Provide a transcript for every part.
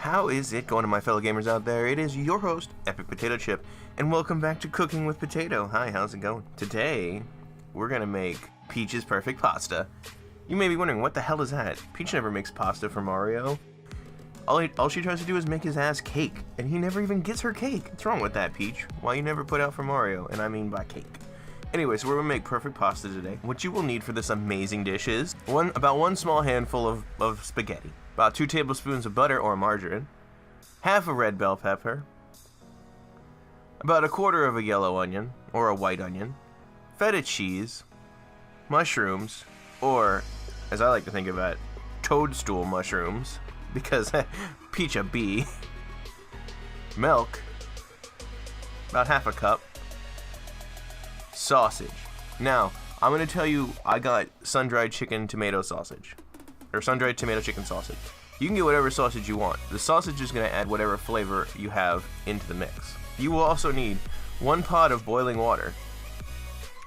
How is it going to my fellow gamers out there? It is your host, Epic Potato Chip, and welcome back to Cooking with Potato. Hi, how's it going? Today, we're gonna make Peach's perfect pasta. You may be wondering, what the hell is that? Peach never makes pasta for Mario. All she tries to do is make his ass cake, and he never even gets her cake. What's wrong with that, Peach? Why you never put out for Mario? And I mean by cake. Anyway, so we're gonna make perfect pasta today. What you will need for this amazing dish is about one small handful of spaghetti, about 2 tablespoons of butter or margarine, half a red bell pepper, about 1/4 of a yellow onion or a white onion, feta cheese, mushrooms, or as I like to think of it, toadstool mushrooms, because Peach a bee, milk, about half a cup, sausage. Now, I'm going to tell you I got sun-dried chicken tomato sausage, or sun-dried tomato chicken sausage. You can get whatever sausage you want. The sausage is going to add whatever flavor you have into the mix. You will also need 1 pot of boiling water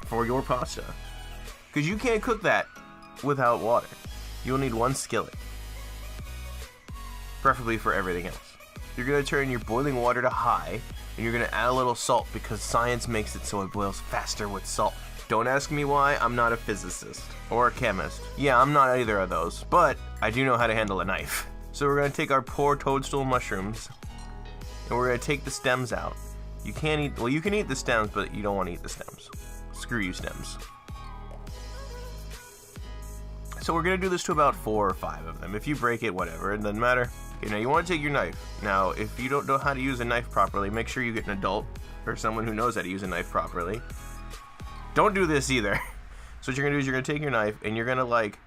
for your pasta, because you can't cook that without water. You'll need 1 skillet, preferably for everything else. You're going to turn your boiling water to high, and you're going to add a little salt because science makes it so it boils faster with salt. Don't ask me why, I'm not a physicist or a chemist. Yeah, I'm not either of those, but I do know how to handle a knife. So we're going to take our poor toadstool mushrooms, and we're going to take the stems out. You can't eat, well, you can eat the stems, but you don't want to eat the stems. Screw you, stems. So we're going to do this to about 4 or 5 of them. If you break it, whatever, it doesn't matter. Okay, now you want to take your knife. Now, if you don't know how to use a knife properly, make sure you get an adult or someone who knows how to use a knife properly. Don't do this either. So what you're going to do is you're going to take your knife and you're going to, like,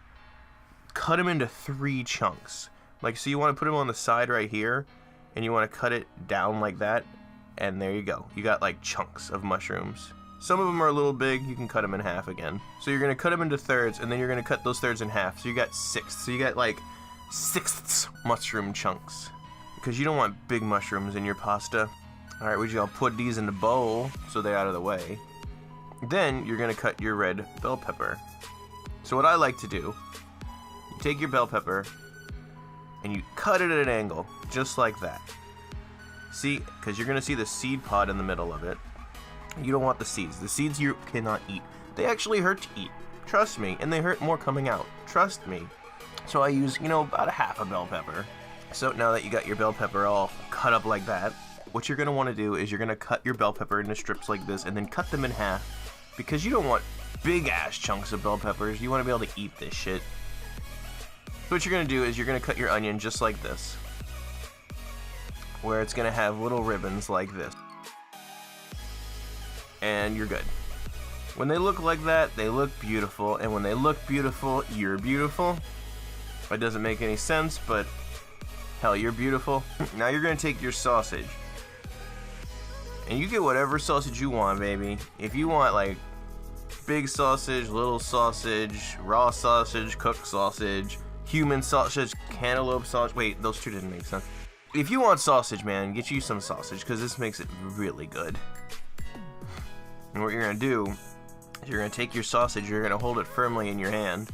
cut them into 3 chunks. Like, so you want to put them on the side right here, and you want to cut it down like that, and there you go. You got, like, chunks of mushrooms. Some of them are a little big, you can cut them in half again. So you're going to cut them into thirds, and then you're going to cut those thirds in half. So you got 6. So you got, like, 6ths mushroom chunks, because you don't want big mushrooms in your pasta. Alright, we're just going to put these in the bowl so they're out of the way. Then you're going to cut your red bell pepper. So what I like to do, you take your bell pepper and you cut it at an angle, just like that. See, because you're going to see the seed pod in the middle of it. You don't want the seeds. The seeds you cannot eat. They actually hurt to eat. Trust me, and they hurt more coming out. Trust me. So I use, about a half a bell pepper. So now that you got your bell pepper all cut up like that, what you're going to want to do is you're going to cut your bell pepper into strips like this and then cut them in half, because you don't want big ass chunks of bell peppers. You want to be able to eat this shit. So what you're going to do is you're going to cut your onion just like this, where it's going to have little ribbons like this. And you're good. When they look like that, they look beautiful, and when they look beautiful, you're beautiful. It doesn't make any sense, but hell, you're beautiful. Now you're gonna take your sausage, and you get whatever sausage you want, baby. If you want, like, big sausage, little sausage, raw sausage, cooked sausage, human sausage, cantaloupe sausage. Wait, those 2 didn't make sense. If you want sausage, man, get you some sausage, because this makes it really good. And what you're going to do is you're going to take your sausage, you're going to hold it firmly in your hand,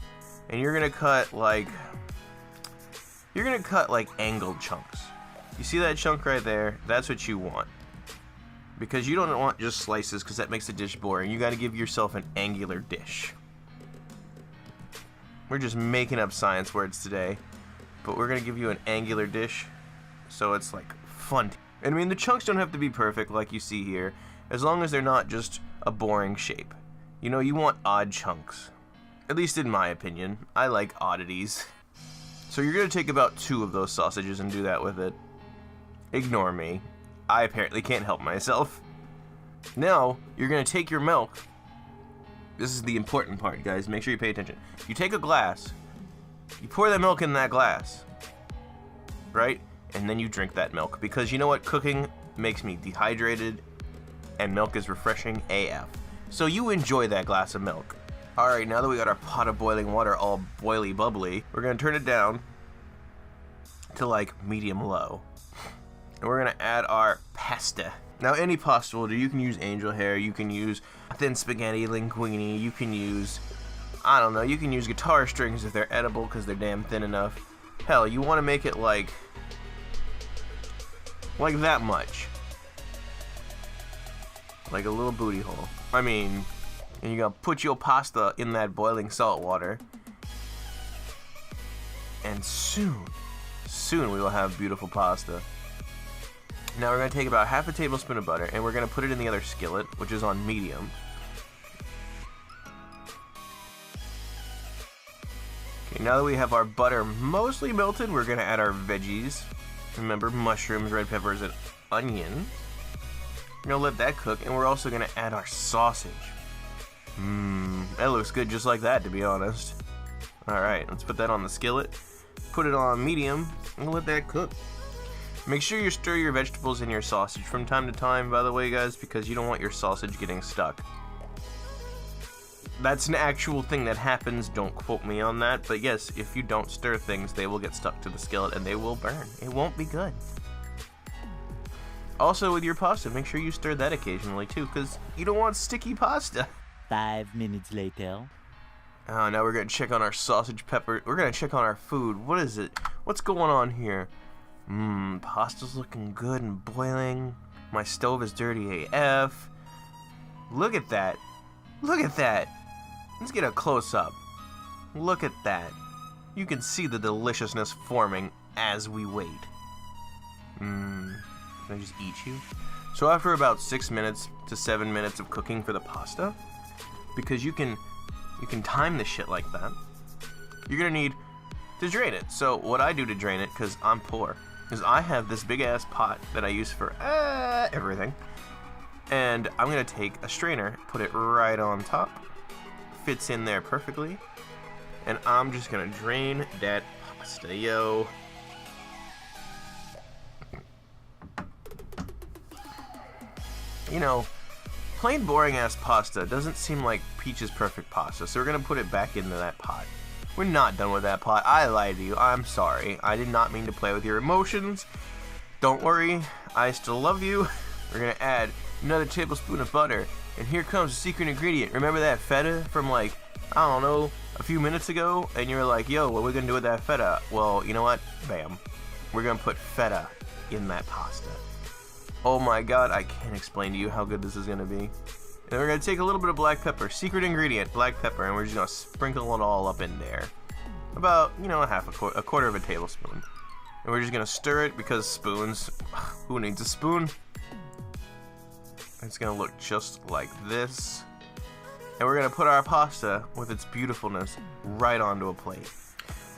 and you're going to cut like angled chunks. You see that chunk right there? That's what you want. Because you don't want just slices, because that makes the dish boring. You got to give yourself an angular dish. We're just making up science words today, but we're going to give you an angular dish, so it's like fun. And I mean, the chunks don't have to be perfect like you see here, as long as they're not just a boring shape. You want odd chunks. At least in my opinion. I like oddities. So you're going to take about 2 of those sausages and do that with it. Ignore me. I apparently can't help myself. Now, you're going to take your milk. This is the important part, guys. Make sure you pay attention. You take a glass. You pour that milk in that glass. Right? And then you drink that milk. Because you know what? Cooking makes me dehydrated, and milk is refreshing AF. So you enjoy that glass of milk. Alright, now that we got our pot of boiling water all boily bubbly, we're going to turn it down to like medium low. And we're going to add our pasta. Now any pasta will do. You can use angel hair, you can use thin spaghetti linguine, you can use, I don't know, you can use guitar strings if they're edible because they're damn thin enough. Hell, you want to make it like Like that much. Like a little booty hole. I mean, and you're gonna put your pasta in that boiling salt water. And soon we will have beautiful pasta. Now we're gonna take about half a tablespoon of butter and we're gonna put it in the other skillet, which is on medium. Okay, now that we have our butter mostly melted, we're gonna add our veggies. Remember, mushrooms, red peppers, and onion. We're gonna let that cook, and we're also gonna add our sausage. That looks good just like that, to be honest. Alright, let's put that on the skillet. Put it on medium, and let that cook. Make sure you stir your vegetables and your sausage from time to time, by the way, guys, because you don't want your sausage getting stuck. That's an actual thing that happens, don't quote me on that, but yes, if you don't stir things, they will get stuck to the skillet and they will burn. It won't be good. Also, with your pasta, make sure you stir that occasionally too, because you don't want sticky pasta. 5 minutes later. Oh, now we're going to check on our sausage pepper. We're going to check on our food. What is it? What's going on here? Pasta's looking good and boiling. My stove is dirty AF. Look at that. Look at that. Let's get a close-up. Look at that. You can see the deliciousness forming as we wait. Can I just eat you? So after about 6 minutes to 7 minutes of cooking for the pasta, because you can time this shit like that, you're gonna need to drain it. So what I do to drain it, because I'm poor, is I have this big ass pot that I use for everything, and I'm gonna take a strainer, put it right on top, fits in there perfectly, and I'm just gonna drain that pasta, yo. You know, plain boring ass pasta doesn't seem like Peach's perfect pasta, so we're gonna put it back into that pot. We're not done with that pot. I lied to you. I'm sorry. I did not mean to play with your emotions. Don't worry, I still love you. We're gonna add another tablespoon of butter, and here comes the secret ingredient. Remember that feta from, like, I don't know, a few minutes ago? And you were like, yo, what are we gonna do with that feta? Well, you know what? Bam. We're gonna put feta in that pasta. Oh my god, I can't explain to you how good this is gonna be. And we're gonna take a little bit of black pepper, secret ingredient, black pepper, and we're just gonna sprinkle it all up in there. About, you know, a quarter of a tablespoon. And we're just gonna stir it because spoons, who needs a spoon? It's gonna look just like this. And we're gonna put our pasta with its beautifulness right onto a plate.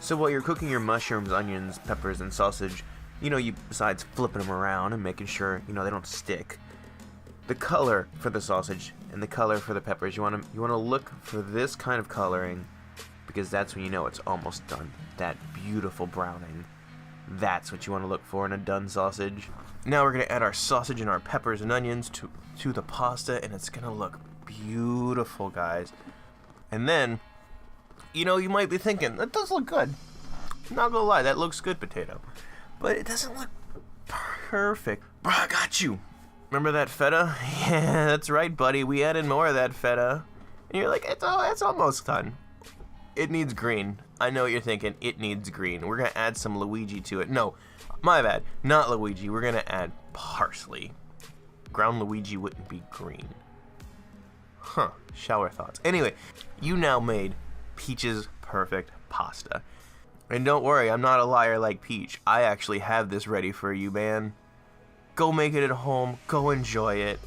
So while you're cooking your mushrooms, onions, peppers, and sausage, you know, besides flipping them around and making sure, you know, they don't stick, the color for the sausage and the color for the peppers, you want to look for this kind of coloring, because that's when you know it's almost done. That beautiful browning. That's what you want to look for in a done sausage. Now we're going to add our sausage and our peppers and onions to the pasta, and it's going to look beautiful, guys. And then, you know, you might be thinking, that does look good. I'm not going to lie, that looks good, potato. But it doesn't look perfect. Bro, I got you. Remember that feta? Yeah, that's right, buddy. We added more of that feta. And you're like, it's almost done. It needs green. I know what you're thinking. It needs green. We're going to add some Luigi to it. No, my bad. Not Luigi. We're going to add parsley. Ground Luigi wouldn't be green. Huh. Shower thoughts. Anyway, you now made Peach's perfect pasta. And don't worry, I'm not a liar like Peach. I actually have this ready for you, man. Go make it at home. Go enjoy it.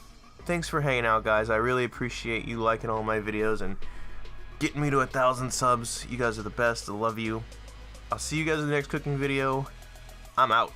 Thanks for hanging out, guys. I really appreciate you liking all my videos and getting me to 1,000 subs. You guys are the best. I love you. I'll see you guys in the next cooking video. I'm out.